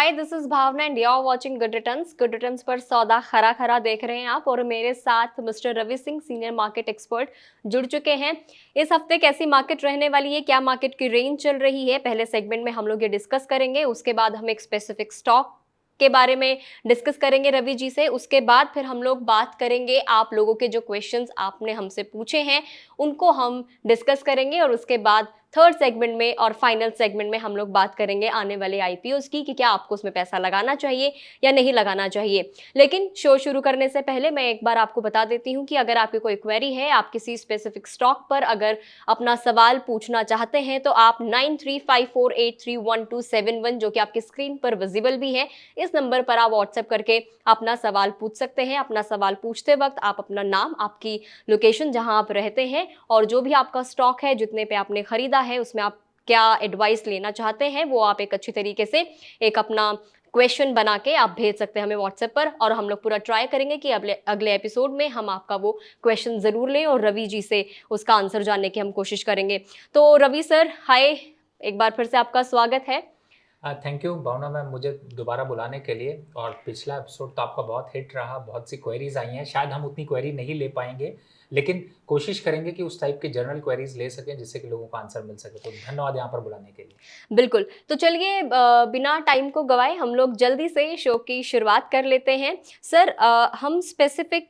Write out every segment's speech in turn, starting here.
Hi, this is Bhavna and you are watching good returns. Good returns पर सौदा खरा खरा देख रहे हैं आप, और मेरे साथ mister Ravi Singh, senior market expert, जुड़ चुके हैं। इस हफ्ते कैसी मार्केट रहने वाली है, क्या मार्केट की रेंज चल रही है, पहले सेगमेंट में हम लोग ये डिस्कस करेंगे। उसके बाद हम एक स्पेसिफिक स्टॉक के बारे में डिस्कस करेंगे रवि जी से। उसके बाद फिर हम लोग बात करेंगे, आप लोगों के जो क्वेश्चंस आपने हमसे पूछे हैं उनको हम डिस्कस करेंगे। और उसके बाद थर्ड सेगमेंट में और फाइनल सेगमेंट में हम लोग बात करेंगे आने वाले आईपीओस की, कि क्या आपको उसमें पैसा लगाना चाहिए या नहीं लगाना चाहिए। लेकिन शो शुरू करने से पहले मैं एक बार आपको बता देती हूँ कि अगर आपकी कोई क्वेरी है, आप किसी स्पेसिफिक स्टॉक पर अगर अपना सवाल पूछना चाहते हैं, तो आप 9354831271, जो कि आपकी स्क्रीन पर विजिबल भी है, इस नंबर पर आप व्हाट्सएप करके अपना सवाल पूछ सकते हैं। अपना सवाल पूछते वक्त आप अपना नाम, आपकी लोकेशन जहां आप रहते हैं, और जो भी आपका स्टॉक है, जितने पे आपने खरीदा है, उसमें आप क्या एडवाइस लेना चाहते हैं, वो आप एक अच्छी तरीके से एक अपना क्वेश्चन बना के आप भेज सकते हैं हमें व्हाट्सएप पर। और हम लोग पूरा ट्राई करेंगे कि अगले एपिसोड में हम आपका वो क्वेश्चन जरूर लें और रवि जी से उसका आंसर जानने की हम कोशिश करेंगे। तो रवि सर, हाय, एक बार फिर से आपका स्वागत है। थैंक यू भावना मैम, मुझे दोबारा बुलाने के लिए। और पिछला एपिसोड तो आपका बहुत हिट रहा, बहुत सी क्वेरीज आई हैं। शायद हम उतनी क्वेरी नहीं ले पाएंगे, लेकिन कोशिश करेंगे कि उस टाइप की जनरल क्वेरीज ले सकें जिससे कि लोगों को आंसर मिल सके। तो धन्यवाद यहाँ पर बुलाने के लिए। बिल्कुल। तो चलिए, बिना टाइम को गवाए हम लोग जल्दी से शो की शुरुआत कर लेते हैं। सर, हम स्पेसिफिक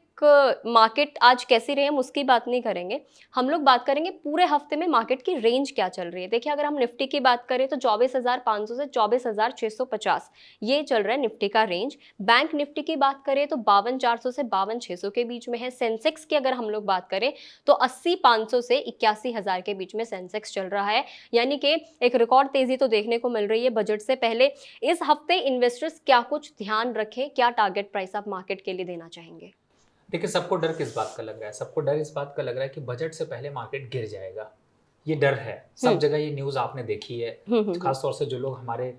मार्केट आज कैसी रही हम उसकी बात नहीं करेंगे। हम लोग बात करेंगे पूरे हफ्ते में मार्केट की रेंज क्या चल रही है। देखिए, अगर हम निफ्टी की बात करें तो 24,500 से 24,650 ये चल रहा है निफ्टी का रेंज। बैंक निफ्टी की बात करें तो 52,400 से 52,600 के बीच में है। सेंसेक्स की अगर हम लोग बात करें तो 80,500 से 81,000 के बीच में सेंसेक्स चल रहा है। यानी कि एक रिकॉर्ड तेजी तो देखने को मिल रही है बजट से पहले। इस हफ्ते इन्वेस्टर्स क्या कुछ ध्यान रखें, क्या टारगेट प्राइस आप मार्केट के लिए देना चाहेंगे? देखिए, सबको डर किस बात का लग रहा है? सबको डर इस बात का लग रहा है कि बजट से पहले मार्केट गिर जाएगा। ये डर है, सब हम्म जगह ये न्यूज़ आपने देखी है। हम्म। खासतौर से जो लोग हमारे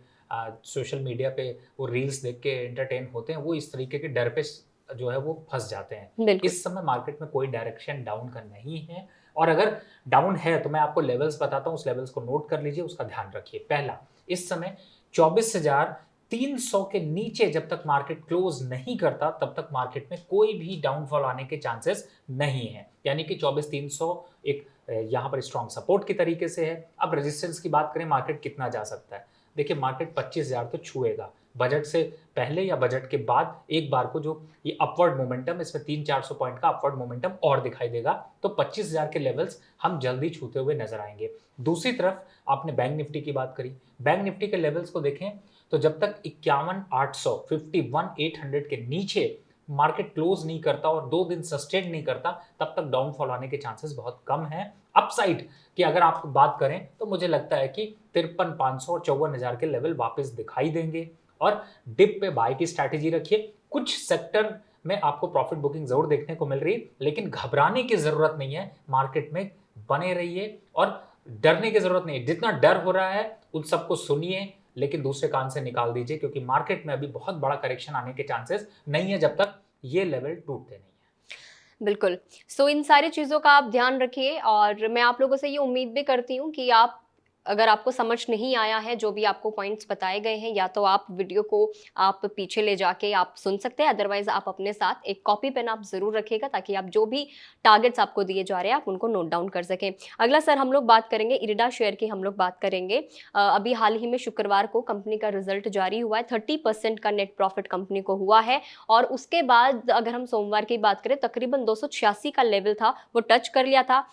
सोशल मीडिया पे वो रील्स देख के एंटरटेन होते हैं, वो इस तरीके के डर पे जो है वो फंस जाते हैं। बिल्कुल। इस समय मार्केट में कोई डायरेक्शन डाउन का नहीं है। और अगर डाउन है तो मैं आपको लेवल्स बताता हूँ, उस लेवल्स को नोट कर लीजिए, उसका ध्यान रखिए। पहला, इस समय 24,300 के नीचे जब तक मार्केट क्लोज नहीं करता तब तक मार्केट में कोई भी डाउनफॉल आने के चांसेस नहीं है। यानी कि 24,300 एक यहाँ पर स्ट्रॉन्ग सपोर्ट की तरीके से है। अब रेजिस्टेंस की बात करें, मार्केट कितना जा सकता है? देखिए, मार्केट 25,000 तो छुएगा। बजट से पहले या बजट के बाद एक बार को जो ये अपवर्ड मोमेंटम, इसमें 300-400 पॉइंट का अपवर्ड मोमेंटम और दिखाई देगा, तो 25,000 के लेवल्स हम जल्दी छूते हुए नजर आएंगे। दूसरी तरफ आपने बैंक निफ्टी की बात करी। बैंक निफ्टी के लेवल्स को देखें तो जब तक 51,800 51,800 के नीचे मार्केट क्लोज नहीं करता और 2 दिन सस्टेन नहीं करता, तब तक डाउनफॉल आने के चांसेस बहुत कम हैं। अपसाइड की अगर आप बात करें तो मुझे लगता है कि 53,500 और 54,000 के लेवल वापस दिखाई देंगे। और डिप पे बाय की स्ट्रैटेजी रखिए। कुछ सेक्टर में आपको प्रॉफिट बुकिंग जरूर देखने को मिल रही है, लेकिन घबराने की जरूरत नहीं है। मार्केट में बने रहिए और डरने की जरूरत नहीं है। जितना डर हो रहा है उन सबको सुनिए, लेकिन दूसरे कान से निकाल दीजिए, क्योंकि मार्केट में अभी बहुत बड़ा करेक्शन आने के चांसेस नहीं है जब तक ये लेवल टूटते नहीं है। बिल्कुल। सो इन सारी चीज़ों का आप ध्यान रखिए, और मैं आप लोगों से ये उम्मीद भी करती हूँ कि आप, अगर आपको समझ नहीं आया है जो भी आपको पॉइंट्स बताए गए हैं, या तो आप वीडियो को आप पीछे ले जाके आप सुन सकते हैं, अदरवाइज आप अपने साथ एक कॉपी पेन आप ज़रूर रखिएगा, ताकि आप जो भी टारगेट्स आपको दिए जा रहे हैं आप उनको नोट डाउन कर सकें। अगला सर, हम लोग बात करेंगे इरिडा शेयर की। हम लोग बात करेंगे, अभी हाल ही में शुक्रवार को कंपनी का रिजल्ट जारी हुआ है। 30% का नेट प्रॉफिट कंपनी को हुआ है। और उसके बाद अगर हम सोमवार की बात करें, तकरीबन 286 का लेवल था, वो टच कर लिया था।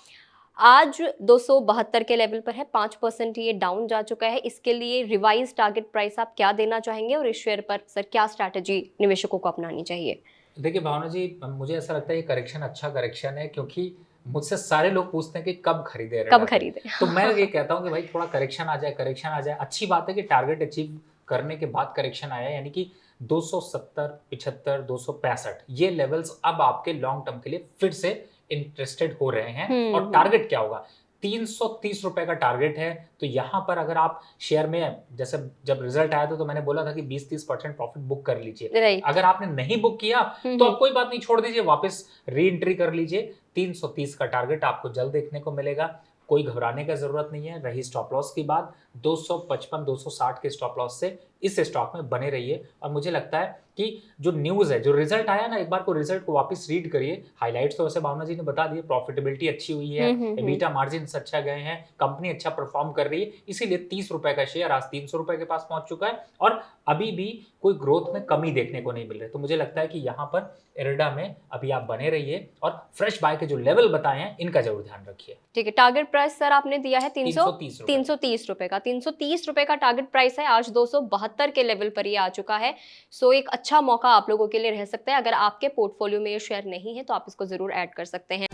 आज 272 के लेवल पर है, 5% ये डाउन जा चुका है। इसके लिए रिवाइज टारगेट प्राइस आप क्या देना चाहेंगे, और इस शेयर पर सर क्या स्ट्रैटेजी निवेशकों को अपनानी चाहिए? देखिए भावना जी, मुझे ऐसा लगता है ये करेक्शन अच्छा करेक्शन है, क्योंकि मुझसे सारे लोग पूछते हैं कि कब खरीदे कब रेडा को। खरीदे? तो मैं ये कहता हूँ कि भाई थोड़ा करेक्शन आ जाए, करेक्शन आ जाए। अच्छी बात है कि टारगेट अचीव करने के बाद करेक्शन आया, यानी कि 270, 75, 265 ये लेवल्स अब आपके लॉन्ग टर्म के लिए फिर से इंटरेस्टेड हो रहे हैं। और हम्म। टारगेट क्या होगा? 330 रुपए का टारगेट है। तो यहाँ पर अगर आप शेयर में, जैसे जब रिजल्ट आया था तो मैंने बोला था कि 20-30% प्रॉफिट बुक कर लीजिए। राइट। अगर आपने नहीं बुक किया तो हम्म। अब कोई बात नहीं, छोड़ दीजिए, वापस री एंट्री कर लीजिए। 330 का टारगेट आपको जल्द देखने को मिलेगा। कोई घबराने का जरूरत नहीं है। रही स्टॉप लॉस की बात, 255 260 के स्टॉप लॉस से इस स्टॉक में बने रहिए। और मुझे लगता है कि जो न्यूज़ है, जो रिजल्ट आया ना, एक बार को रिजल्ट को वापस रीड करिए। हाइलाइट्स तो वैसे भावना जी ने बता दिए, प्रॉफिटेबिलिटी अच्छी हुई है, एबिटा मार्जिन अच्छा गए हैं, कंपनी अच्छा परफॉर्म कर रही है, इसीलिए 30 रुपए का शेयर आज 300 रुपए के पास पहुंच चुका है और अभी भी कोई ग्रोथ में कमी देखने को नहीं मिल रही। तो मुझे लगता है कि यहाँ पर इरडा में अभी आप बने रहिए और फ्रेश बाय के जो लेवल बताए हैं इनका जरूर ध्यान रखिए। ठीक है, टारगेट प्राइस सर आपने दिया है 330 रुपए। 330 रुपए का, 330 रुपए का टारगेट प्राइस है, आज 272 के लेवल पर ये आ चुका है। सो एक अच्छा मौका आप लोगों के लिए रह सकता है। अगर आपके पोर्टफोलियो में ये शेयर नहीं है तो आप इसको जरूर ऐड कर सकते हैं।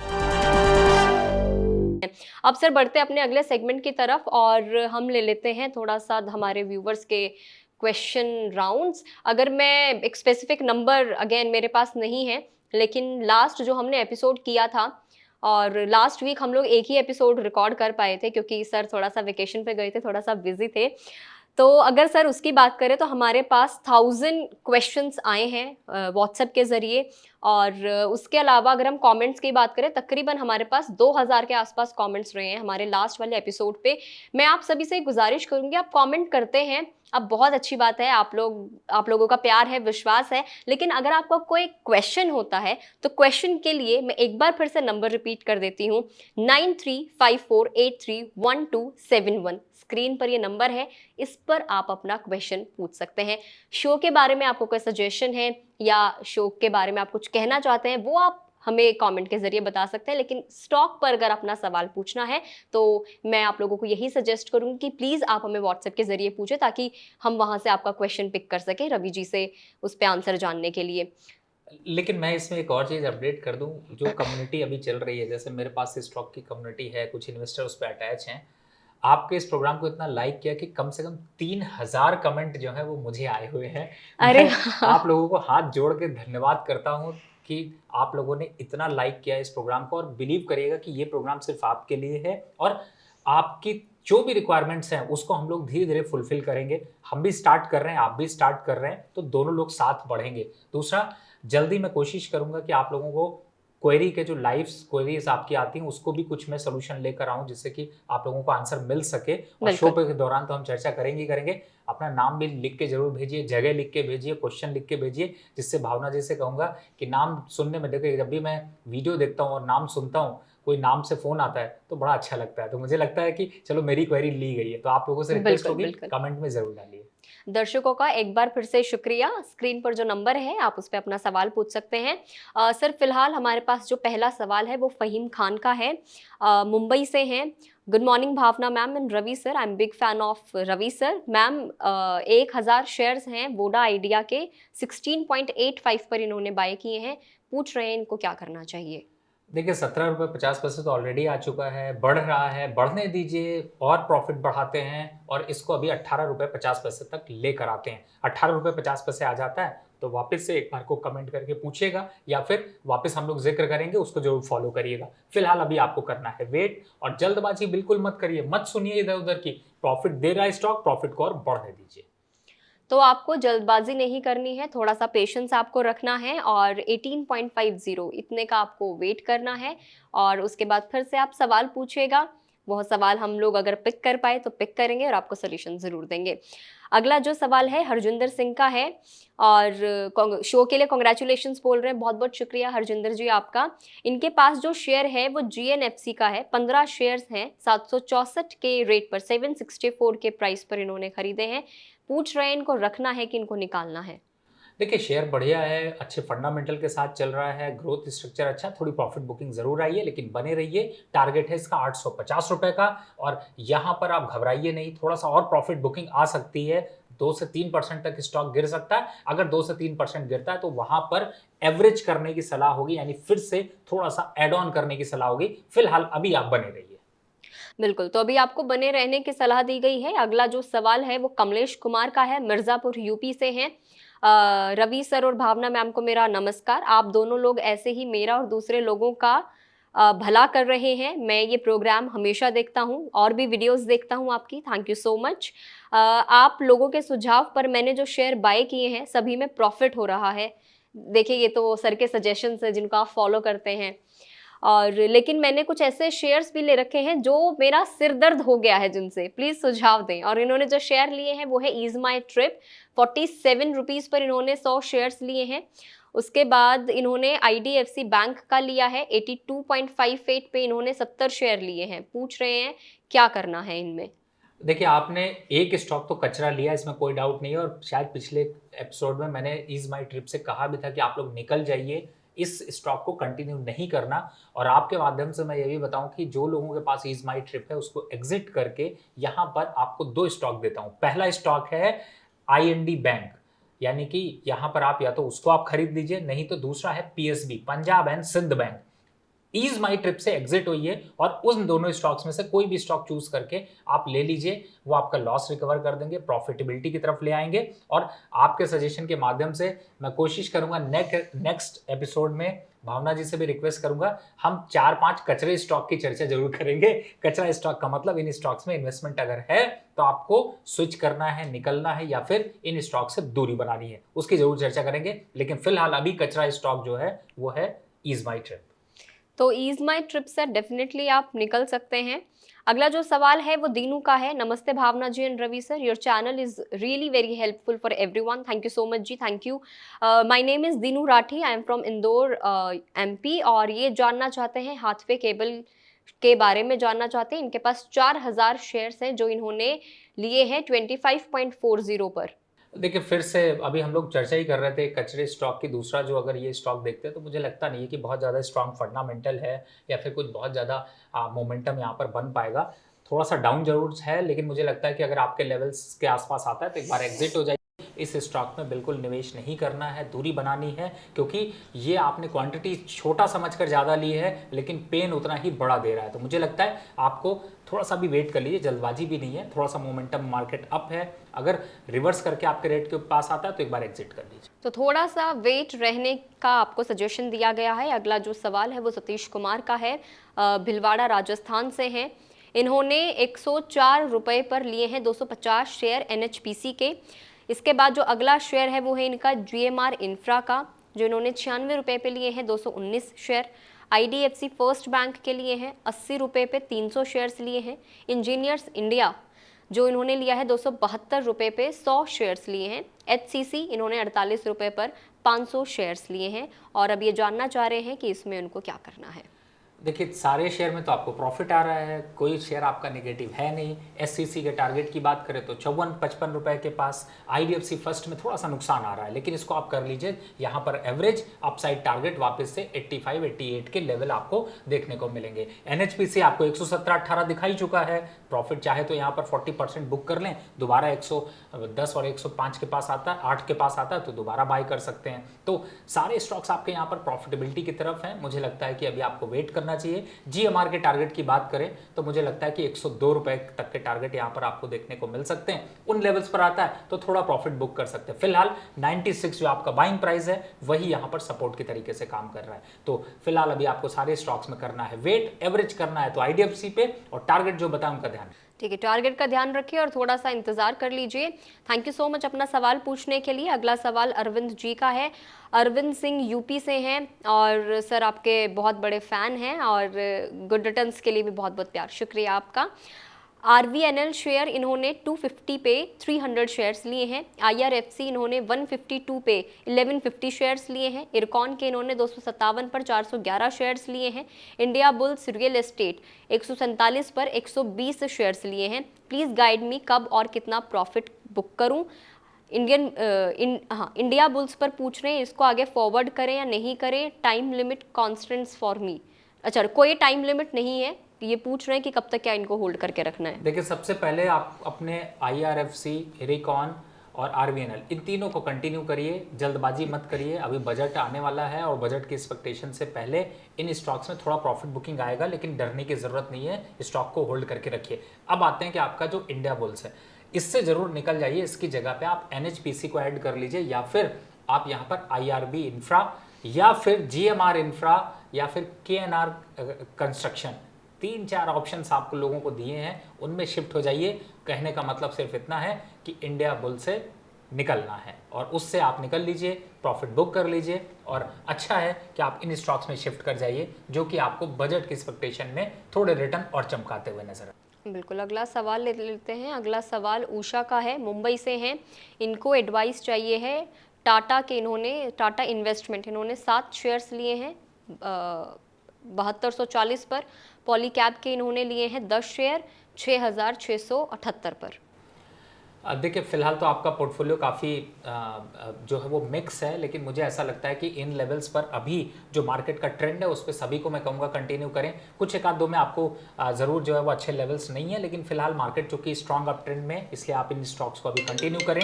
अब सर बढ़ते हैं अपने अगले सेगमेंट की तरफ और हम ले लेते हैं थोड़ा सा हमारे व्यूवर्स के क्वेश्चन राउंड्स। अगर मैं एक स्पेसिफिक नंबर अगेन मेरे पास नहीं है, लेकिन लास्ट जो हमने एपिसोड किया था और लास्ट वीक हम लोग एक ही एपिसोड रिकॉर्ड कर पाए थे क्योंकि सर थोड़ा सा वेकेशन पे गए थे, थोड़ा सा बिजी थे। तो अगर सर उसकी बात करें तो हमारे पास 1000 क्वेश्चंस आए हैं व्हाट्सएप के ज़रिए और उसके अलावा अगर हम कमेंट्स की बात करें तकरीबन हमारे पास 2000 के आसपास कमेंट्स रहे हैं हमारे लास्ट वाले एपिसोड पे। मैं आप सभी से गुजारिश करूंगी, आप कमेंट करते हैं, अब बहुत अच्छी बात है, आप लोगों का प्यार है, विश्वास है, लेकिन अगर आपका कोई क्वेश्चन होता है तो क्वेश्चन के लिए मैं एक बार फिर से नंबर रिपीट कर देती हूँ, 9354831271। स्क्रीन पर ये नंबर है, इस पर आप अपना क्वेश्चन पूछ सकते हैं। शो के बारे में आपको कोई सजेशन है या शो के बारे में आप कुछ कहना चाहते हैं वो आप हमें कमेंट के जरिए बता सकते हैं, लेकिन स्टॉक पर अगर अपना सवाल पूछना है तो मैं आप लोगों को यही सजेस्ट करूंगी कि प्लीज़ आप हमें व्हाट्सएप के जरिए पूछें ताकि हम वहां से आपका क्वेश्चन पिक कर सकें रवि जी से उस पर आंसर जानने के लिए। लेकिन मैं इसमें एक और चीज़ अपडेट कर दूं, जो कम्युनिटी अभी चल रही है, जैसे मेरे पास स्टॉक की कम्युनिटी है, कुछ इन्वेस्टर उस पर अटैच हैं, आपके इस प्रोग्राम को इतना लाइक किया कि कम से कम 3000 कमेंट जो है वो मुझे आए हुए हैं। अरे मैं आप लोगों को हाथ जोड़ के धन्यवाद करता हूँ कि आप लोगों ने इतना लाइक किया इस प्रोग्राम को, और बिलीव करिएगा कि ये प्रोग्राम सिर्फ आपके लिए है और आपकी जो भी रिक्वायरमेंट्स हैं उसको हम लोग धीरे धीरे फुलफिल करेंगे। हम भी स्टार्ट कर रहे हैं, आप भी स्टार्ट कर रहे हैं, तो दोनों लोग साथ बढ़ेंगे। दूसरा, जल्दी मैं कोशिश करूंगा कि आप लोगों को क्वेरी के जो लाइव क्वेरीज आपकी आती हैं उसको भी कुछ मैं सोल्यूशन लेकर आऊं, जिससे कि आप लोगों को आंसर मिल सके। और शो पे के दौरान तो हम चर्चा करेंगे। अपना नाम भी लिख के जरूर भेजिए, जगह लिख के भेजिए, क्वेश्चन लिख के भेजिए, जिससे भावना जी से कहूंगा कि नाम सुनने में, देखिए जब भी मैं वीडियो देखता हूँ और नाम सुनता हूँ, कोई नाम से फोन आता है तो बड़ा अच्छा लगता है। तो मुझे लगता है कि चलो मेरी क्वेरी ली गई है, तो आप लोगों से रिक्वेस्ट होगी कमेंट में जरूर डालिए। दर्शकों का एक बार फिर से शुक्रिया। स्क्रीन पर जो नंबर है आप उस पर अपना सवाल पूछ सकते हैं। सर फिलहाल हमारे पास जो पहला सवाल है वो फहीम खान का है, मुंबई से हैं। Good morning Bhavna ma'am and Ravi sir, I am big fan of Ravi sir. Ma'am 1000 shares हैं वोडा आइडिया के, 16.85 पर इन्होंने बाय किए हैं, पूछ रहे हैं इनको क्या करना चाहिए। देखिए 17 रुपये 50 पैसे तो ऑलरेडी आ चुका है, बढ़ रहा है, बढ़ने दीजिए और प्रॉफिट बढ़ाते हैं और इसको अभी 18 रुपये 50 पैसे तक लेकर आते हैं। 18 रुपये 50 पैसे आ जाता है तो वापस से एक बार को कमेंट करके पूछिएगा या फिर वापस हम लोग जिक्र करेंगे, उसको जरूर फॉलो करिएगा। फिलहाल अभी आपको करना है वेट, और जल्दबाजी बिल्कुल मत करिए, मत सुनिए इधर उधर की। प्रॉफिट दे रहा है स्टॉक, प्रॉफिट को और बढ़ने दीजिए। तो आपको जल्दबाजी नहीं करनी है, थोड़ा सा पेशेंस आपको रखना है और 18.50 इतने का आपको वेट करना है और उसके बाद फिर से आप सवाल पूछिएगा। वह सवाल हम लोग अगर पिक कर पाए तो पिक करेंगे और आपको सोल्यूशन ज़रूर देंगे। अगला जो सवाल है हरजिंदर सिंह का है और शो के लिए कॉन्ग्रेचुलेशंस बोल रहे हैं, बहुत बहुत शुक्रिया हरजिंदर जी आपका। इनके पास जो शेयर है वो GNFC का है, 15 शेयर्स हैं, 764 के रेट पर, 764 के प्राइस पर इन्होंने खरीदे हैं। पूछ रहे हैं इनको रखना है कि इनको निकालना है। देखिए शेयर बढ़िया है, अच्छे फंडामेंटल के साथ चल रहा है, ग्रोथ स्ट्रक्चर अच्छा, थोड़ी प्रॉफिट बुकिंग जरूर आई है, लेकिन बने रहिए। टारगेट है इसका 850 रुपए का और यहाँ पर आप घबराइए नहीं, थोड़ा सा और प्रॉफिट बुकिंग आ सकती है। 2 से 3% तक स्टॉक गिर सकता है। अगर 2 से 3% गिरता है तो वहां पर एवरेज करने की सलाह होगी, यानी फिर से थोड़ा सा एड ऑन करने की सलाह होगी। फिलहाल अभी आप बने रहिए। बिल्कुल, तो अभी आपको बने रहने की सलाह दी गई है। अगला जो सवाल है वो कमलेश कुमार का है, मिर्जापुर यूपी से हैं। रवि सर और भावना मैम को मेरा नमस्कार। आप दोनों लोग ऐसे ही मेरा और दूसरे लोगों का भला कर रहे हैं। मैं ये प्रोग्राम हमेशा देखता हूँ और भी वीडियोस देखता हूँ आपकी, थैंक यू सो मच। आप लोगों के सुझाव पर मैंने जो शेयर बाय किए हैं सभी में प्रॉफिट हो रहा है। देखिए ये तो सर के सजेशंस है जिनको आप फॉलो करते हैं। और लेकिन मैंने कुछ ऐसे शेयर्स भी ले रखे हैं जो मेरा सिर दर्द हो गया है जिनसे, प्लीज सुझाव दें। और इन्होंने जो शेयर लिए हैं वो है ease My trip, 47 rupees per इन्होंने 100 शेयर्स लिए हैं। उसके बाद इन्होंने IDFC बैंक का लिया है, 82.58 पे इन्होंने 70 शेयर लिए हैं। पूछ रहे हैं क्या करना है इनमें। देखिए, आपने एक स्टॉक तो कचरा लिया, इसमें कोई डाउट नहीं है, और शायद पिछले एपिसोड में मैंने ईज माई ट्रिप से कहा भी था कि आप लोग निकल जाइए, इस स्टॉक को कंटिन्यू नहीं करना। और आपके माध्यम से मैं ये भी बताऊं कि जो लोगों के पास ईज माई ट्रिप है उसको एग्जिट करके यहाँ पर आपको 2 स्टॉक देता हूँ। पहला स्टॉक है IND बैंक, यानी कि यहाँ पर आप या तो उसको आप खरीद लीजिए, नहीं तो दूसरा है PSB, Punjab and Sind Bank. Ease My Trip से एग्जिट होइए और उन दोनों स्टॉक्स में से कोई भी स्टॉक चूज करके आप ले लीजिए, वो आपका लॉस रिकवर कर देंगे, प्रॉफिटेबिलिटी की तरफ ले आएंगे। और आपके सजेशन के माध्यम से मैं कोशिश करूंगा नेक्स्ट एपिसोड में भावना जी से भी रिक्वेस्ट करूंगा, हम 4-5 कचरे स्टॉक की चर्चा जरूर करेंगे। कचरा स्टॉक का मतलब इन स्टॉक्स में इन्वेस्टमेंट अगर है तो आपको स्विच करना है, निकलना है, या फिर इन स्टॉक से दूरी बनानी है, उसकी जरूर चर्चा करेंगे। लेकिन फिलहाल अभी कचरा स्टॉक जो है वो है ईज माई ट्रिप। तो ईज माई ट्रिप से डेफिनेटली आप निकल सकते हैं। अगला जो सवाल है वो दीनू का है। नमस्ते Bhavna ji and Ravi sir, your channel is really very helpful for everyone, thank you so much ji, thank you. My name is Dinu Rathi, I am from Indore MP, और ये जानना चाहते हैं हाथवे केबल के बारे में जानना चाहते हैं। इनके पास 4000 शेयर्स हैं जो इन्होंने लिए हैं 25.40 पर। देखिए, फिर से अभी हम लोग चर्चा ही कर रहे थे कचरे स्टॉक की। दूसरा जो अगर ये स्टॉक देखते हैं तो मुझे लगता नहीं है कि बहुत ज़्यादा स्ट्रांग फंडामेंटल है या फिर कुछ बहुत ज़्यादा मोमेंटम यहाँ पर बन पाएगा। थोड़ा सा डाउन जरूर है, लेकिन मुझे लगता है कि अगर आपके लेवल्स के आसपास आता है तो एक बार एग्जिट हो जाए। इस स्टॉक में बिल्कुल निवेश नहीं करना है, दूरी बनानी है, क्योंकि ये आपने क्वांटिटी छोटा समझकर ज़्यादा ली है लेकिन पेन उतना ही बड़ा दे रहा है। तो मुझे लगता है आपको थोड़ा सा भी वेट कर लीजिए, जल्दबाजी भी नहीं है, थोड़ा सा मोमेंटम मार्केट अप है, अगर रिवर्स करके आपके रेट के पास आता है तो एक बार एग्जिट कर लीजिए। तो थोड़ा सा वेट रहने का आपको सजेशन दिया गया है। अगला जो सवाल है वो सतीश कुमार का है, भिलवाड़ा राजस्थान से हैं। इन्होंने 104 रुपये पर लिए हैं 250 शेयर NHPC के। इसके बाद जो अगला शेयर है वो है इनका GMR इंफ्रा का, जो इन्होंने 96 रुपये पे लिए हैं 219 शेयर। IDFC फर्स्ट बैंक के लिए हैं 80 रुपये पे 300 शेयर्स लिए हैं। इंजीनियर्स इंडिया जो इन्होंने लिया है 272 रुपये पे 100 शेयर्स लिए हैं। HCC इन्होंने 48 रुपये पर 500 शेयर्स लिए हैं। और अब ये जानना चाह रहे हैं कि इसमें उनको क्या करना है। देखिए, सारे शेयर में तो आपको प्रॉफिट आ रहा है, कोई शेयर आपका नेगेटिव है नहीं। SCC के टारगेट की बात करें तो 54-55 रुपए के पास। IDFC फर्स्ट में थोड़ा सा नुकसान आ रहा है, लेकिन इसको आप कर लीजिए। यहाँ पर एवरेज अपसाइड टारगेट वापस से 85-88 के लेवल आपको देखने को मिलेंगे। NHPC आपको 117-18 दिखाई चुका है, प्रॉफिट चाहे तो यहाँ पर 40% बुक कर लें, दोबारा 110 और 105 के पास आता है, 8 के पास आता है तो दोबारा बाय कर सकते हैं। तो सारे स्टॉक्स आपके यहाँ पर प्रॉफिटेबिलिटी की तरफ है। मुझे लगता है कि अभी आपको वेट करना चाहिए। GMR के टारगेट की बात करें तो मुझे लगता है कि 102 रुपए तक के टारगेट यहाँ पर आपको देखने को मिल सकते हैं। उन लेवल्स पर आता है तो थोड़ा प्रॉफिट बुक कर सकते हैं। फिलहाल 96 जो आपका बाइंग प्राइस है वही यहाँ पर सपोर्ट की तरीके से काम कर रहा है। तो फिलहाल अभी आपको सारे स्टॉक्स में करना है वेट, एवरेज करना है तो IDFC पे, और टारगेट जो बताया उनका ध्यान। ठीक है, टारगेट का ध्यान रखिए और थोड़ा सा इंतजार कर लीजिए। थैंक यू सो मच अपना सवाल पूछने के लिए। अगला सवाल अरविंद जी का है। अरविंद सिंह UP से हैं और सर आपके बहुत बड़े फ़ैन हैं और गुड रिटर्न्स के लिए भी बहुत बहुत प्यार, शुक्रिया आपका। RVNL शेयर इन्होंने 250 पे 300 शेयर्स लिए हैं। IRFC इन्होंने 152 पे 1150 शेयर्स लिए हैं। इरकॉन के इन्होंने 257 पर 411 शेयर्स लिए हैं। इंडिया बुल्स रियल एस्टेट 147 पर 120 शेयर्स लिए हैं। प्लीज़ गाइड मी कब और कितना प्रॉफिट बुक करूं। इंडिया बुल्स पर पूछ रहे हैं, इसको आगे फॉरवर्ड करें या नहीं करें, time limit constants for me. अच्छा, कोई टाइम लिमिट नहीं है, ये पूछ रहे हैं कि कब तक क्या इनको होल्ड करके रखना है। देखिए, सबसे पहले आप अपने IRFC, इरकॉन और RVNL इन तीनों को कंटिन्यू करिए, जल्दबाजी मत करिए। अभी बजट आने वाला है और बजट की एक्सपेक्टेशन से पहले इन स्टॉक्स में थोड़ा प्रॉफिट बुकिंग आएगा, लेकिन डरने की ज़रूरत नहीं है, स्टॉक को होल्ड करके रखिए। अब आते हैं कि आपका जो इंडिया बुल्स है इससे ज़रूर निकल जाइए, इसकी जगह पे आप NHPC को ऐड कर लीजिए, या फिर आप यहाँ पर IRB इंफ्रा, या फिर GMR इंफ्रा, या फिर KNR कंस्ट्रक्शन। 3-4 ऑप्शंस आपको लोगों को दिए हैं, उनमें शिफ्ट हो जाइए। कहने का मतलब सिर्फ इतना है कि इंडिया बुल से निकलना है और उससे आप निकल लीजिए, प्रॉफिट बुक कर लीजिए और अच्छा है कि आप इन स्टॉक्स में शिफ्ट कर जाइए जो कि आपको बजट की एक्सपेक्टेशन में थोड़े रिटर्न और चमकाते हुए नजर आए। बिल्कुल, अगला सवाल ले लेते हैं। अगला सवाल उषा का है, मुंबई से हैं। इनको एडवाइस चाहिए है टाटा के, इन्होंने टाटा इन्वेस्टमेंट, इन्होंने 7 शेयर्स लिए हैं 7240 पर। पॉलीकैब के इन्होंने लिए हैं 10 शेयर 6678 पर। देखिए फिलहाल तो आपका पोर्टफोलियो काफ़ी जो है वो मिक्स है, लेकिन मुझे ऐसा लगता है कि इन लेवल्स पर अभी जो मार्केट का ट्रेंड है उस पर सभी को मैं कहूँगा कंटिन्यू करें। कुछ एक आध दो में आपको ज़रूर जो है वो अच्छे लेवल्स नहीं है, लेकिन फिलहाल मार्केट चूंकि स्ट्रॉन्ग अप ट्रेंड में, इसलिए आप इन स्टॉक्स को अभी कंटिन्यू करें।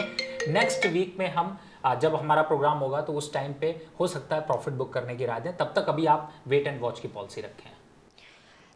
नेक्स्ट वीक में हम जब हमारा प्रोग्राम होगा तो उस टाइम पे हो सकता है प्रॉफिट बुक करने की राय दें, तब तक अभी आप वेट एंड वॉच की पॉलिसी रखें।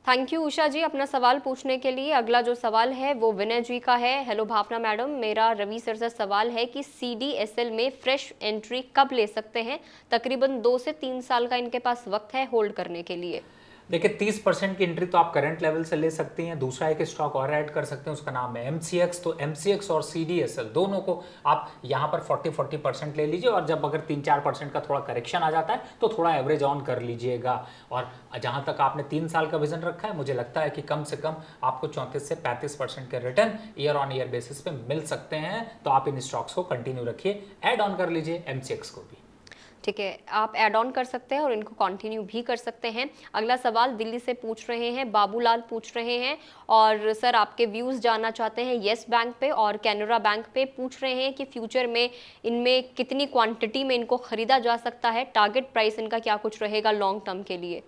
थैंक यू उषा जी अपना सवाल पूछने के लिए। अगला जो सवाल है वो विनय जी का है। हेलो भावना मैडम, मेरा रवि सर से सवाल है कि CDSL में फ्रेश एंट्री कब ले सकते हैं? तकरीबन 2 से 3 साल का इनके पास वक्त है होल्ड करने के लिए। देखिए 30% की एंट्री तो आप करंट लेवल से ले सकती हैं। दूसरा एक स्टॉक और ऐड कर सकते हैं, उसका नाम है MCX। तो MCX और CDSL दोनों को आप यहाँ पर 40% ले लीजिए और जब अगर 3-4% का थोड़ा करेक्शन आ जाता है तो थोड़ा एवरेज ऑन कर लीजिएगा। और जहाँ तक आपने 3 साल का विजन रखा है, मुझे लगता है कि कम से कम आपको 34 से 35% के return year on year basis पे मिल सकते हैं। तो आप इन स्टॉक्स को कंटिन्यू रखिए, ऐड ऑन कर लीजिए MCX को भी। ठीक है, आप ऐड ऑन कर सकते हैं और इनको कंटिन्यू भी कर सकते हैं। अगला सवाल दिल्ली से पूछ रहे हैं, बाबूलाल पूछ रहे हैं और सर आपके व्यूज़ जानना चाहते हैं येस बैंक पे और कैनरा बैंक पे। पूछ रहे हैं कि फ्यूचर में इनमें कितनी क्वांटिटी में इनको खरीदा जा सकता है, टारगेट प्राइस इनका क्या कुछ रहेगा लॉन्ग टर्म के लिए।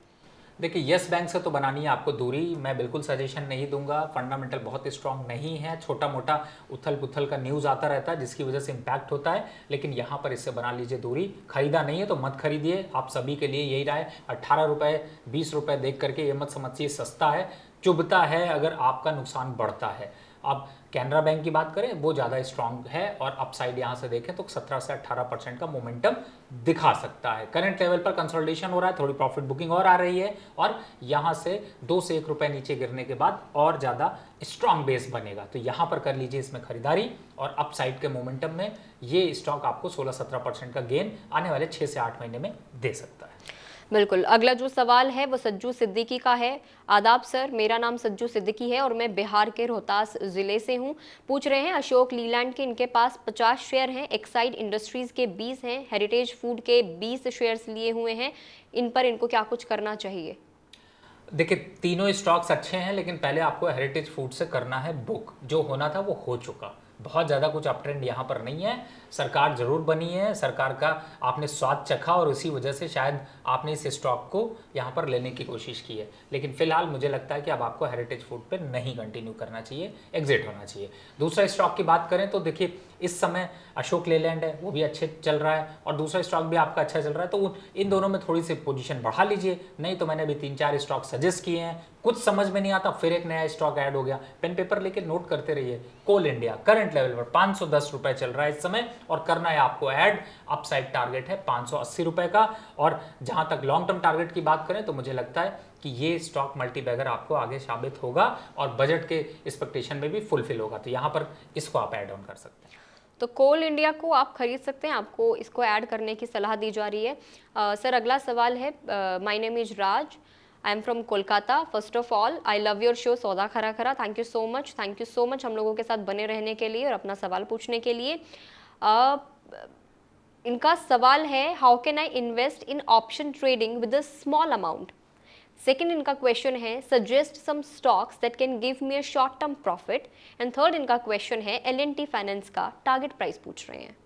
देखिए येस बैंक से तो बनानी है आपको दूरी, मैं बिल्कुल सजेशन नहीं दूंगा। फंडामेंटल बहुत स्ट्रांग नहीं है, छोटा मोटा उथल पुथल का न्यूज़ आता रहता है जिसकी वजह से इम्पैक्ट होता है, लेकिन यहाँ पर इससे बना लीजिए दूरी। खरीदा नहीं है तो मत खरीदिए, आप सभी के लिए यही राय। 18 रुपये 20 रुपये देख करके ये मत समझिए सस्ता है, चुभता है अगर आपका नुकसान बढ़ता है। अब कैनरा बैंक की बात करें, वो ज़्यादा स्ट्रांग है और अपसाइड यहाँ से देखें तो 17 से 18% का मोमेंटम दिखा सकता है। करंट लेवल पर कंसोलिडेशन हो रहा है, थोड़ी प्रॉफिट बुकिंग और आ रही है और यहाँ से 2 से 1 रुपये नीचे गिरने के बाद और ज़्यादा स्ट्रांग बेस बनेगा। तो यहाँ पर कर लीजिए इसमें खरीदारी और अपसाइड के मोमेंटम में ये स्टॉक आपको 16-17% का गेन आने वाले 6 से 8 महीने में दे सकता है। बिल्कुल, अगला जो सवाल है वो सज्जू सिद्दीकी का है। आदाब सर, मेरा नाम सज्जू सिद्दीकी है और मैं बिहार के रोहतास ज़िले से हूँ। पूछ रहे हैं अशोक लीलैंड के इनके पास 50 शेयर हैं, एक्साइड इंडस्ट्रीज़ के 20 हैं, हेरिटेज फूड के 20 शेयर्स लिए हुए हैं। इन पर इनको क्या कुछ करना चाहिए? देखिए तीनों स्टॉक्स अच्छे हैं, लेकिन पहले आपको हेरिटेज फूड से करना है बुक। जो होना था वो हो चुका, बहुत ज़्यादा कुछ अप ट्रेंड यहाँ पर नहीं है। सरकार जरूर बनी है, सरकार का आपने स्वाद चखा और उसी वजह से शायद आपने इस स्टॉक को यहाँ पर लेने की कोशिश की है, लेकिन फिलहाल मुझे लगता है कि अब आपको हेरिटेज फूड पे नहीं कंटिन्यू करना चाहिए, एग्जिट होना चाहिए। दूसरा स्टॉक की बात करें तो देखिए इस समय अशोक लेलैंड है वो भी अच्छे चल रहा है और दूसरा स्टॉक भी आपका अच्छा चल रहा है, तो इन दोनों में थोड़ी सी पोजीशन बढ़ा लीजिए। नहीं तो मैंने अभी 3-4 स्टॉक सजेस्ट किए हैं, कुछ समझ में नहीं आता फिर एक नया स्टॉक ऐड हो गया, पेन पेपर लेके नोट करते रहिए। कोल इंडिया करंट लेवल पर 510 रुपए चल रहा है इस समय और करना है आपको ऐड। अपसाइड टारगेट है 580 रुपए का और जहां तक लॉन्ग टर्म टारगेट की बात करें तो मुझे लगता है कि ये स्टॉक मल्टीबैगर आपको आगे साबित होगा और बजट के एक्सपेक्टेशन में भी फुलफिल होगा, तो यहाँ पर इसको आप ऐड ऑन कर सकते हैं। तो कोल इंडिया को आप खरीद सकते हैं, आपको इसको ऐड करने की सलाह दी जा रही है। सर अगला सवाल है, my name is Raj, I am from Kolkata. First of all I love your show सौदा खरा खरा, थैंक यू सो मच हम लोगों के साथ बने रहने के लिए और अपना सवाल पूछने के लिए। इनका सवाल है, how can I invest in option trading with a small amount. Second इनका क्वेश्चन है, suggest some stocks that can give me a short term profit. And third इनका क्वेश्चन है, L&T फाइनेंस का टारगेट प्राइस पूछ रहे हैं।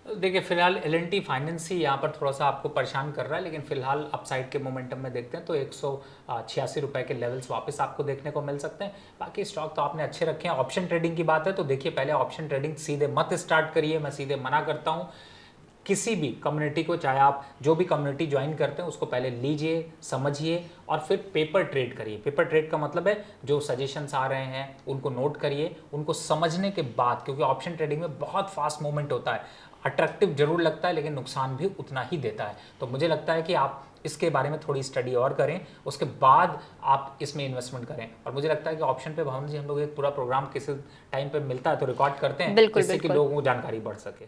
देखिए फिलहाल L&T फाइनेंस ही यहाँ पर थोड़ा सा आपको परेशान कर रहा है, लेकिन फिलहाल अपसाइड के मोमेंटम में देखते हैं तो 186 रुपए के लेवल्स वापस आपको देखने को मिल सकते हैं। बाकी स्टॉक तो आपने अच्छे रखे हैं। ऑप्शन ट्रेडिंग की बात है तो देखिए पहले ऑप्शन ट्रेडिंग सीधे मत स्टार्ट करिए, मैं सीधे मना करता हूँ। किसी भी कम्युनिटी को, चाहे आप जो भी कम्युनिटी ज्वाइन करते हैं उसको पहले लीजिए, समझिए और फिर पेपर ट्रेड करिए। पेपर ट्रेड का मतलब है जो सजेशंस आ रहे हैं उनको नोट करिए, उनको समझने के बाद, क्योंकि ऑप्शन ट्रेडिंग में बहुत फास्ट मूवमेंट होता है, अट्रैक्टिव जरूर लगता है लेकिन नुकसान भी उतना ही देता है। तो मुझे लगता है कि आप इसके बारे में थोड़ी स्टडी और करें, उसके बाद आप इसमें इन्वेस्टमेंट करें। और मुझे लगता है कि ऑप्शन पे भावना जी हम लोग एक पूरा प्रोग्राम किसी टाइम पे मिलता है तो रिकॉर्ड करते हैं, बिल्कुल जिससे कि बिल्कुल। लोगों को जानकारी बढ़ सके।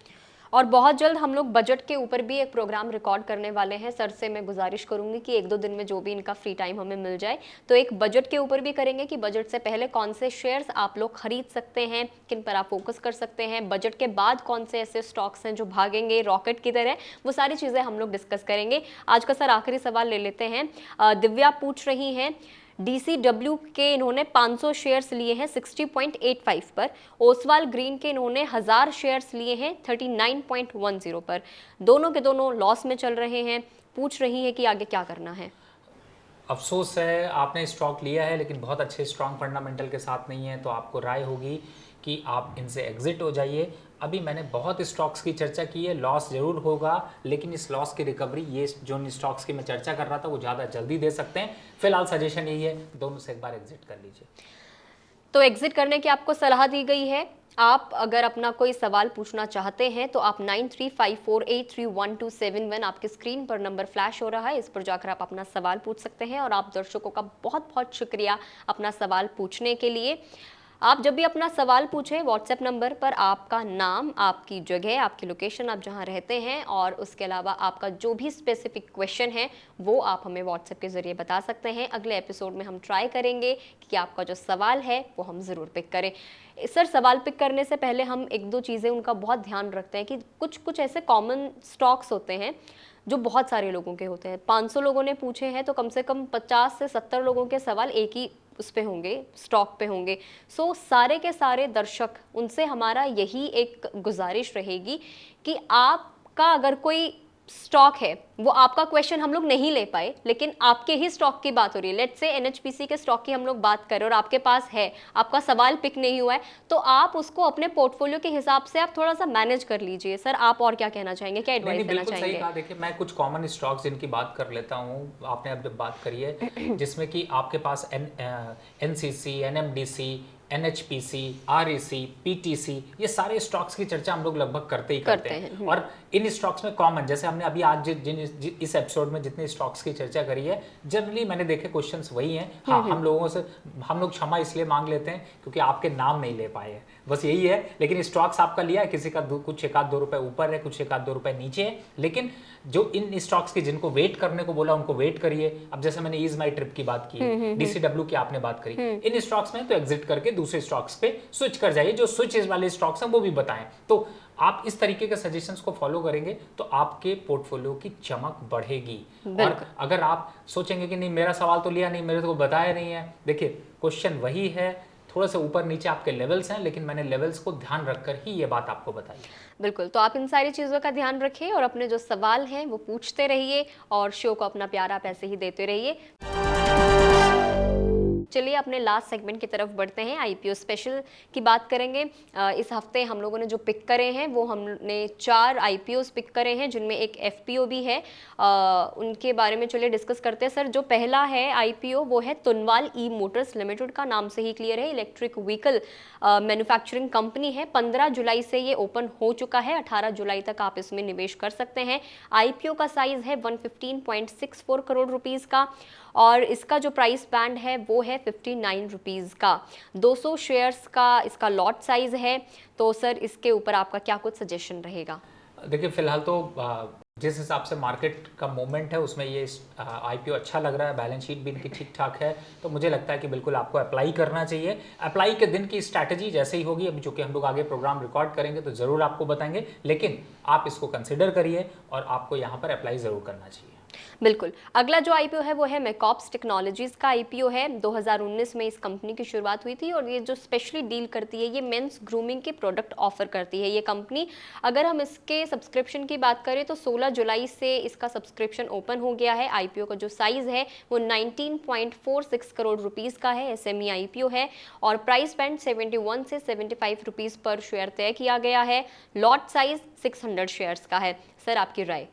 और बहुत जल्द हम लोग बजट के ऊपर भी एक प्रोग्राम रिकॉर्ड करने वाले हैं। सर से मैं गुजारिश करूंगी कि 1-2 दिन में जो भी इनका फ्री टाइम हमें मिल जाए तो एक बजट के ऊपर भी करेंगे कि बजट से पहले कौन से शेयर्स आप लोग खरीद सकते हैं, किन पर आप फोकस कर सकते हैं, बजट के बाद कौन से ऐसे स्टॉक्स हैं जो भागेंगे रॉकेट की तरह, वो सारी चीज़ें हम लोग डिस्कस करेंगे। आज का सर आखिरी सवाल ले लेते हैं। दिव्या पूछ रही हैं, DCW के इन्होंने 500 शेयर्स लिए हैं 60.85 पर, ओसवाल ग्रीन के इन्होंने 1000 शेयर्स लिए हैं 39.10 पर, दोनों के दोनों लॉस में चल रहे हैं। पूछ रही है कि आगे क्या करना है। अफसोस है आपने स्टॉक लिया है लेकिन बहुत अच्छे स्ट्रॉन्ग फंडामेंटल के साथ नहीं है, तो आपको राय होगी कि आप इनसे एग्जिट हो जाइए। अभी मैंने बहुत स्टॉक्स की चर्चा की है, लॉस जरूर होगा लेकिन इस लॉस की रिकवरी ये जो स्टॉक्स की मैं चर्चा कर रहा था वो ज़्यादा जल्दी दे सकते हैं। फिलहाल सजेशन यही है, दोनों से एक बार एग्जिट कर लीजिए। तो एग्जिट करने की आपको सलाह दी गई है। आप अगर अपना कोई सवाल पूछना चाहते हैं तो आप 9354831271 आपकी स्क्रीन पर नंबर फ्लैश हो रहा है, इस पर जाकर आप अपना सवाल पूछ सकते हैं। और आप दर्शकों का बहुत बहुत शुक्रिया अपना सवाल पूछने के लिए। आप जब भी अपना सवाल पूछें व्हाट्सएप नंबर पर आपका नाम, आपकी जगह, आपकी लोकेशन, आप जहां रहते हैं और उसके अलावा आपका जो भी स्पेसिफिक क्वेश्चन है वो आप हमें व्हाट्सएप के ज़रिए बता सकते हैं। अगले एपिसोड में हम ट्राई करेंगे कि आपका जो सवाल है वो हम ज़रूर पिक करें। सर सवाल पिक करने से पहले हम 1-2 चीज़ें उनका बहुत ध्यान रखते हैं कि कुछ कुछ ऐसे कॉमन स्टॉक्स होते हैं जो बहुत सारे लोगों के होते हैं। 500 लोगों ने पूछे हैं तो कम से कम 50 से 70 लोगों के सवाल एक ही उस पे होंगे, स्टॉक पे होंगे। सो सारे के सारे दर्शक, उनसे हमारा यही एक गुजारिश रहेगी कि आपका अगर कोई स्टॉक है, वो आपका क्वेश्चन हम लोग नहीं ले पाए लेकिन आपके ही स्टॉक की बात हो रही है, लेट्स से NHPC के स्टॉक की हम लोग बात करें और आपके पास है, आपका सवाल पिक नहीं हुआ है, तो आप उसको अपने पोर्टफोलियो के हिसाब से आप थोड़ा सा मैनेज कर लीजिए। सर आप और क्या कहना चाहेंगे, क्या एडवाइस देना बिल्कुल चाहेंगे? सही कहा। देखिए मैं कुछ कॉमन स्टॉक्स जिनकी बात कर लेता हूँ, आपने अब जब बात करी है जिसमें कि आपके पास NCC, NMDC, NHPC, REC, PTC, ये सारे स्टॉक्स की चर्चा हम लोग लगभग करते ही करते हैं। और इन स्टॉक्स में कॉमन, जैसे हमने अभी आज इस एपिसोड में जितने स्टॉक्स की चर्चा करी है, जनरली मैंने देखे क्वेश्चंस वही हैं। हाँ, हम लोग क्षमा इसलिए मांग लेते हैं क्योंकि आपके नाम नहीं ले पाए हैं, बस यही है। लेकिन स्टॉक्स आपका लिया है, किसी का कुछ 1-2 रुपए ऊपर है, कुछ 1-2 रुपए नीचे है, लेकिन जो इन स्टॉक्स की जिनको वेट करने को बोला उनको वेट करिए। अब जैसे मैंने ईज माई ट्रिप की बात की, DCW की आपने बात करी, इन स्टॉक्स में तो एग्जिट करके दूसरे स्टॉक्स पे स्विच कर जाइए। जो स्विच वाले स्टॉक्स हैं वो भी बताएं। तो आप इस तरीके के सजेशंस को फॉलो करेंगे तो आपके पोर्टफोलियो की चमक बढ़ेगी। और अगर आप सोचेंगे कि नहीं मेरा सवाल तो लिया नहीं, मेरे को बताया नहीं है, देखिए क्वेश्चन वही है, थोड़ा सा ऊपर नीचे आपके लेवल्स हैं, लेकिन मैंने लेवल्स को ध्यान रखकर ही ये बात आपको बताई। बिल्कुल, तो आप इन सारी चीज़ों का ध्यान रखिए और अपने जो सवाल हैं वो पूछते रहिए और शो को अपना प्यार आप ऐसे ही देते रहिए। चलिए अपने लास्ट सेगमेंट की तरफ बढ़ते हैं, IPO स्पेशल की बात करेंगे। इस हफ्ते हम लोगों ने जो पिक करे हैं वो हमने 4 IPOs पिक करे हैं जिनमें एक FPO भी है। उनके बारे में चलिए डिस्कस करते हैं। सर जो पहला है IPO वो है तुनवाल ई मोटर्स लिमिटेड का, नाम से ही क्लियर है, इलेक्ट्रिक व्हीकल मैन्युफैक्चरिंग कंपनी है। 15 जुलाई से ये ओपन हो चुका है, 18 जुलाई तक आप इसमें निवेश कर सकते हैं। IPO का साइज है 115.64 करोड़ रुपीज़ का और इसका जो प्राइस बैंड है वो है 59 रुपीज़ का। 200 शेयर्स का इसका लॉट साइज है। तो सर इसके ऊपर आपका क्या कुछ सजेशन रहेगा? देखिए फिलहाल तो जिस हिसाब से मार्केट का मूवमेंट है उसमें ये IPO अच्छा लग रहा है, बैलेंस शीट भी इनकी ठीक ठाक है, तो मुझे लगता है कि बिल्कुल आपको अप्लाई करना चाहिए। अप्लाई के दिन की स्ट्रैटेजी जैसे ही होगी, अभी चूंकि हम लोग आगे प्रोग्राम रिकॉर्ड करेंगे तो ज़रूर आपको बताएंगे, लेकिन आप इसको कंसिडर करिए और आपको यहाँ पर अप्लाई ज़रूर करना चाहिए। बिल्कुल। अगला जो आईपीओ है वो है मैकॉप्स टेक्नोलॉजीज़ का आईपीओ है। 2019 में इस कंपनी की शुरुआत हुई थी और ये जो स्पेशली डील करती है, ये मेंस ग्रूमिंग के प्रोडक्ट ऑफर करती है ये कंपनी। अगर हम इसके सब्सक्रिप्शन की बात करें तो 16 जुलाई से इसका सब्सक्रिप्शन ओपन हो गया है। आईपीओ का जो साइज़ है वो 19.46 करोड़ रुपीज़ का है। एसएमई आईपीओ है और प्राइस बैंड 71 से 75 रुपीज़ पर शेयर तय किया गया है। लॉट साइज़ 600 शेयर्स का है। सर, आपकी राय?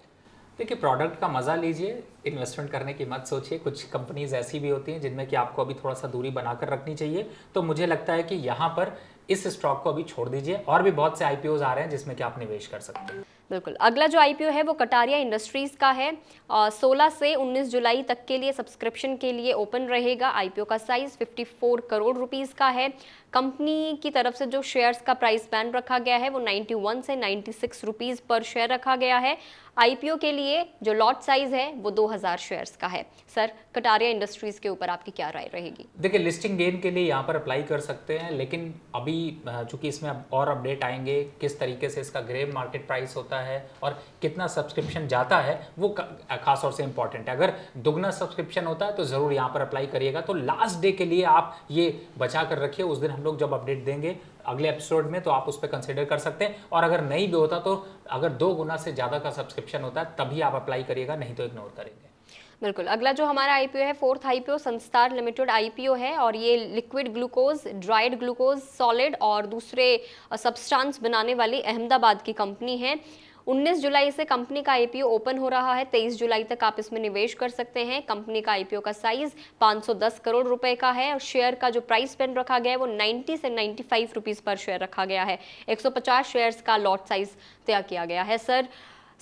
देखिए, प्रोडक्ट का मज़ा लीजिए, इन्वेस्टमेंट करने की मत सोचिए। कुछ कंपनीज ऐसी भी होती हैं जिनमें कि आपको अभी थोड़ा सा दूरी बनाकर रखनी चाहिए। तो मुझे लगता है कि यहाँ पर इस स्टॉक को अभी छोड़ दीजिए, और भी बहुत से आईपीओज आ रहे हैं जिसमें कि आप निवेश कर सकते हैं। बिल्कुल। अगला जो आईपीओ है वो कटारिया इंडस्ट्रीज़ का है। 16 से 19 जुलाई तक के लिए सब्सक्रिप्शन के लिए ओपन रहेगा। आईपीओ का साइज़ 54 करोड़ रुपीज़ का है। कंपनी की तरफ से जो शेयर्स का प्राइस बैंड रखा गया है वो 91 से 96 रुपीज़ पर शेयर रखा गया है। आईपीओ के लिए जो लॉट साइज़ है वो 2000 शेयर्स का है। सर, कटारिया इंडस्ट्रीज़ के ऊपर आपकी क्या राय रहेगी? देखिए, लिस्टिंग गेन के लिए यहाँ पर अप्लाई कर सकते हैं, लेकिन अभी चूंकि इसमें अब और अपडेट आएंगे, किस तरीके से इसका ग्रे मार्केट प्राइस होता है और कितना सब्सक्रिप्शन जाता है, वो खास तौर से इंपॉर्टेंट है। अगर दुगना सब्सक्रिप्शन होता है तो ज़रूर यहाँ पर अप्लाई करिएगा। तो लास्ट डे के लिए आप ये बचा कर रखिए, उस दिन हम लोग जब अपडेट देंगे अगले एपिसोड में तो आप उस पर कंसिडर कर सकते हैं। और अगर नहीं भी होता तो अगर 2 गुना से ज़्यादा का सब्सक्रिप्शन होता है तभी आप अप्लाई करिएगा, नहीं तो इग्नोर करेंगे। बिल्कुल। अगला जो हमारा आईपीओ है, फोर्थ आईपीओ संस्टार लिमिटेड आईपीओ है और ये liquid glucose, dried glucose, solid और दूसरे सब्सटेंस बनाने वाली अहमदाबाद की कंपनी है। 19 जुलाई से कंपनी का आईपीओ ओपन हो रहा है। 23 जुलाई तक आप इसमें निवेश कर सकते हैं। कंपनी का आईपीओ का साइज 510 करोड़ रुपए का है और शेयर का जो प्राइस बैंड रखा गया है वो 90 से 95 रुपीज़ पर शेयर रखा गया है। 150 शेयर्स का लॉट साइज तय किया गया है। सर,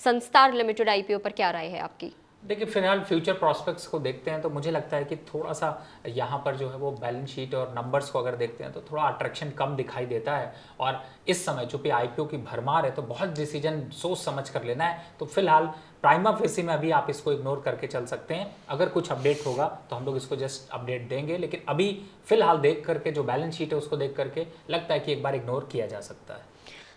संस्टार लिमिटेड आईपीओ पर क्या राय है आपकी? देखिए, फिलहाल फ्यूचर प्रॉस्पेक्ट्स को देखते हैं तो मुझे लगता है कि थोड़ा सा यहाँ पर जो है वो बैलेंस शीट और नंबर्स को अगर देखते हैं तो थोड़ा अट्रैक्शन कम दिखाई देता है। और इस समय चूंकि आईपीओ की भरमार है तो बहुत डिसीजन सोच समझ कर लेना है। तो फिलहाल प्राइमा फेसी में अभी आप इसको इग्नोर करके चल सकते हैं। अगर कुछ अपडेट होगा तो हम लोग इसको जस्ट अपडेट देंगे, लेकिन अभी फिलहाल देख करके जो बैलेंस शीट है उसको देख करके लगता है कि एक बार इग्नोर किया जा सकता है।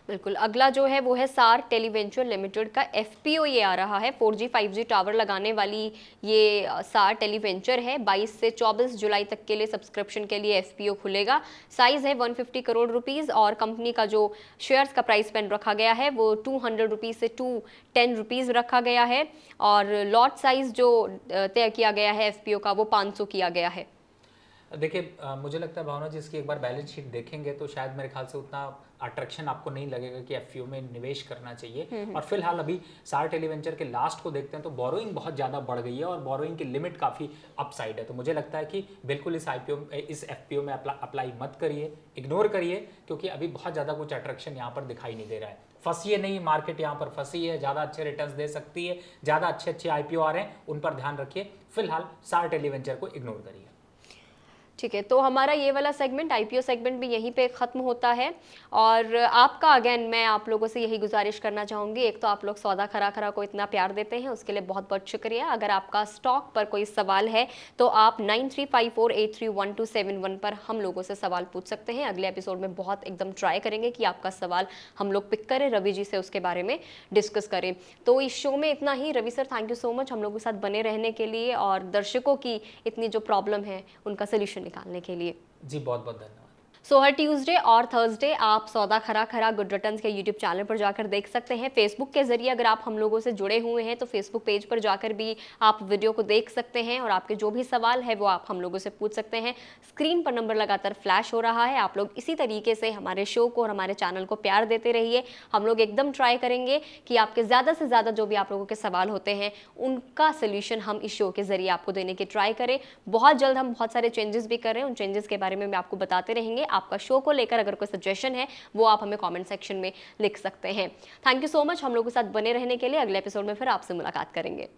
बिल्कुल। अगला जो है वो है सार टेलीवेंचर लिमिटेड का एफपीओ ये आ रहा है। 4G 5G टावर लगाने वाली ये सार टेलीवेंचर है। 22 से 24 जुलाई तक के लिए सब्सक्रिप्शन के लिए एफपीओ खुलेगा। साइज़ है 150 करोड़ रुपीज़ और कंपनी का जो शेयर्स का प्राइस बैंड रखा गया है वो 200 रुपीज़ से 210 रुपीज़ रखा गया है और लॉट साइज़ जो तय किया गया है एफपीओ का वो 500 किया गया है। देखिए, मुझे लगता है भावना जी, इसकी एक बार बैलेंस शीट देखेंगे तो शायद मेरे ख्याल से उतना अट्रैक्शन आपको नहीं लगेगा कि एफपीओ में निवेश करना चाहिए। और फिलहाल अभी सार टेलीवेंचर के लास्ट को देखते हैं तो बोरोइंग बहुत ज़्यादा बढ़ गई है और बोरोइंग की लिमिट काफ़ी अपसाइड है। तो मुझे लगता है कि बिल्कुल इस एफपीओ में अप्लाई मत करिए, इग्नोर करिए, क्योंकि अभी बहुत ज़्यादा कुछ अट्रैक्शन यहाँ पर दिखाई नहीं दे रहा है। फंसिए नहीं, मार्केट यहाँ पर फंसी है, ज़्यादा अच्छे रिटर्न्स दे सकती है, ज़्यादा अच्छे आईपीओ आ रहे हैं, उन पर ध्यान रखिए। फिलहाल सार टेलीवेंचर को इग्नोर करिए। ठीक है, तो हमारा ये वाला सेगमेंट आईपीओ सेगमेंट भी यहीं पे ख़त्म होता है। और आपका अगेन मैं आप लोगों से यही गुजारिश करना चाहूँगी, एक तो आप लोग सौदा खरा खरा को इतना प्यार देते हैं उसके लिए बहुत बहुत शुक्रिया। अगर आपका स्टॉक पर कोई सवाल है तो आप 9354831271 पर हम लोगों से सवाल पूछ सकते हैं। अगले एपिसोड में बहुत एकदम ट्राई करेंगे कि आपका सवाल हम लोग पिक करें, रवि जी से उसके बारे में डिस्कस करें। तो इस शो में इतना ही। Ravi sir, thank you so much हम लोगों के साथ बने रहने के लिए और दर्शकों की इतनी जो प्रॉब्लम है उनका सोल्यूशन निकालने के लिए। जी, बहुत बहुत धन्यवाद। सो हर ट्यूसडे और थर्सडे आप सौदा खरा खरा गुड रिटर्न्स के यूट्यूब चैनल पर जाकर देख सकते हैं। फेसबुक के जरिए अगर आप हम लोगों से जुड़े हुए हैं तो फेसबुक पेज पर जाकर भी आप वीडियो को देख सकते हैं और आपके जो भी सवाल है वो आप हम लोगों से पूछ सकते हैं। स्क्रीन पर नंबर लगातार फ्लैश हो रहा है। आप लोग इसी तरीके से हमारे शो को और हमारे चैनल को प्यार देते रहिए। हम लोग एकदम ट्राई करेंगे कि आपके ज़्यादा से ज़्यादा जो भी आप लोगों के सवाल होते हैं उनका सोल्यूशन हम इस शो के जरिए आपको देने की ट्राई करें। बहुत जल्द हम बहुत सारे चेंजेस भी कर रहे हैं, उन चेंजेस के बारे में मैं आपको बताते रहेंगे। आपका शो को लेकर अगर कोई सजेशन है वो आप हमें कमेंट सेक्शन में लिख सकते हैं। थैंक यू सो मच हम लोगों के साथ बने रहने के लिए। अगले एपिसोड में फिर आपसे मुलाकात करेंगे।